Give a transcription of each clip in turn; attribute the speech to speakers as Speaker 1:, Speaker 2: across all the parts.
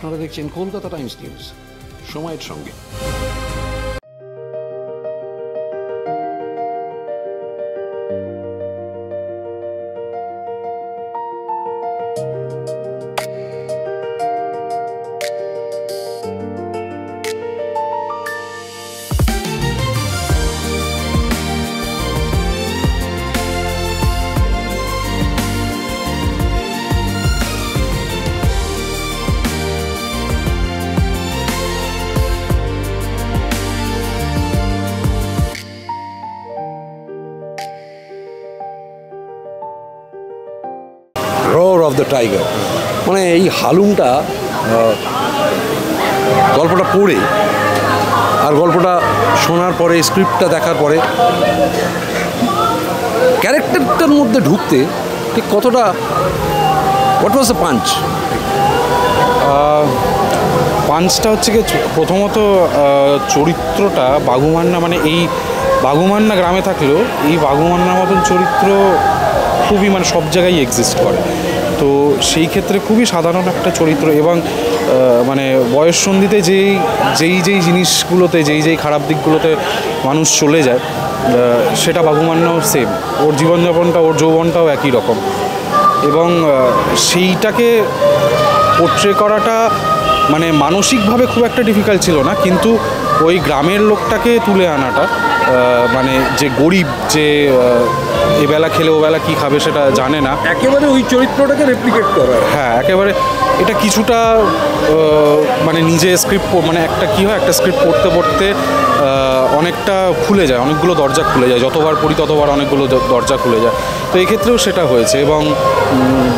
Speaker 1: আপনারা দেখছেন Kolkata Times news, সময়ের সঙ্গে। রোর অফ দ্য টাইগার, মানে এই হালুমটা গল্পটা পড়ে আর গল্পটা শোনার পরে, স্ক্রিপ্টটা দেখার পরে ক্যারেক্টারটার মধ্যে ঢুকতে ঠিক কতটা, হোয়াট ওয়াজ দ্য পাঞ্চ?
Speaker 2: পাঞ্চটা হচ্ছে কি, প্রথমত চরিত্রটা বাঘুমান্না, মানে এই বাঘুমান্না গ্রামে থাকলেও এই বাঘুমান্নার মতন চরিত্র খুবই মানে সব জায়গায় এক্সিস্ট করে। তো সেই ক্ষেত্রে খুবই সাধারণ একটা চরিত্র, এবং মানে বয়ঃসন্ধিতে যেই জিনিসগুলোতে, যেই খারাপ দিকগুলোতে মানুষ চলে যায়, সেটা বাঘুমান্নাও সেম। ওর জীবনযাপনটা, ওর যৌবনটাও একই রকম, এবং সেইটাকে পোট্রে করাটা মানে মানসিকভাবে খুব একটা ডিফিকাল্ট ছিল না, কিন্তু ওই গ্রামের লোকটাকে তুলে আনাটা, মানে যে গরিব, যে এবেলা খেলে ওবেলা কী খাবে সেটা জানে না,
Speaker 1: একেবারে ওই চরিত্রটাকে রেপ্লিকেট করা।
Speaker 2: হ্যাঁ, একেবারে এটা কিছুটা মানে নিজে স্ক্রিপ্ট, মানে একটা কী হয়, একটা স্ক্রিপ্ট পড়তে পড়তে অনেকটা খুলে যায়, অনেকগুলো দরজা খুলে যায়, যতবার পড়ি ততবার অনেকগুলো দরজা খুলে যায়। তো এই ক্ষেত্রেও সেটা হয়েছে, এবং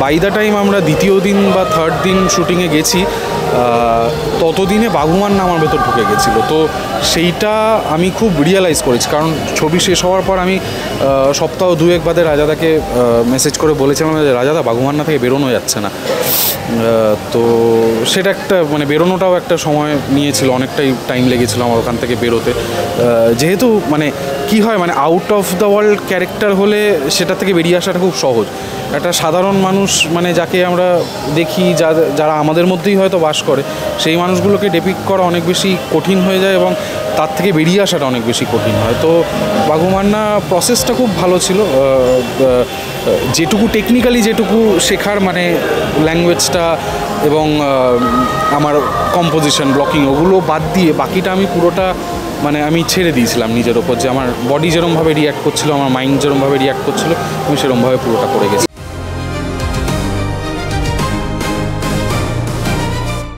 Speaker 2: বাই দ্য টাইম আমরা দ্বিতীয় দিন বা থার্ড দিন শুটিংয়ে গেছি, ততদিনে বাঘুমান্না আমার ভেতর ঢুকে গেছিলো। তো সেইটা আমি খুব রিয়েলাইজ করেছি, কারণ ছবি শেষ হওয়ার পর আমি সপ্তাহ দুয়েক বাদে রাজাদাকে মেসেজ করে বলেছিলাম যে রাজাদা, বাঘুমান্না থেকে বেরোনো যাচ্ছে না। তো সেটা একটা মানে বেরোনোটাও একটা সময় নিয়েছিল, অনেকটাই টাইম লেগেছিলো আমার ওখান থেকে বেরোতে। যেহেতু মানে কী হয়, মানে out of the world character হলে সেটা থেকে বেরিয়ে আসাটা খুব সহজ। একটা সাধারণ মানুষ, মানে যাকে আমরা দেখি, যারা আমাদের মধ্যেই হয়তো বাস করে, সেই মানুষগুলোকে ডেপিক্ট করা অনেক বেশি কঠিন হয়ে যায়, এবং তার থেকে বেরিয়ে আসাটা অনেক বেশি কঠিন হয়। তো বাঘুমান্না প্রসেসটা খুব ভালো ছিল, যেটুকু টেকনিক্যালি যেটুকু শেখার, মানে ল্যাঙ্গুয়েজটা এবং আমার কম্পোজিশন, ব্লকিং, ওগুলো বাদ দিয়ে বাকিটা আমি পুরোটা মানে আমি ছেড়ে দিয়েছিলাম নিজের ওপর, যে আমার বডি যেরমভাবে রিয়্যাক্ট করছিল, আমার মাইন্ড যেরমভাবে রিয়্যাক্ট করছিল, আমি সেরমভাবে পুরোটা করে গেছি।